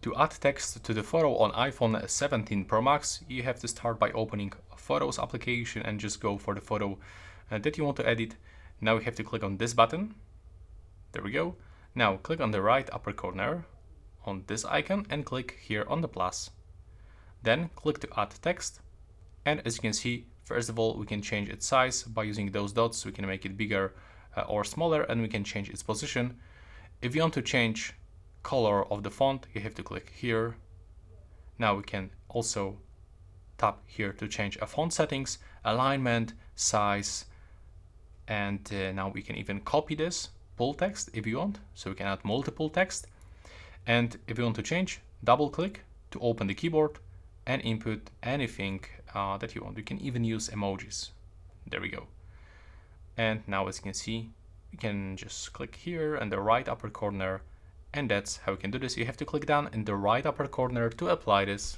To add text to the photo on iPhone 17 Pro Max, you have to start by opening Photos application and just go for the photo that you want to edit. Now you have to click on this button. There we go. Now click on the right upper corner on this icon and click here on the plus. Then click to add text. And as you can see, first of all, we can change its size by using those dots. We can make it bigger or smaller, and we can change its position. If you want to change color of the font, you have to click here. Now we can also tap here to change a font settings, alignment, size, and now we can even copy this, pull text if you want, so we can add multiple text. And if you want to change, double click to open the keyboard and input anything that you want. You can even use emojis. There we go. And now as you can see, you can just click here in the right upper corner, and that's how you can do this. You have to click down in the right upper corner to apply this.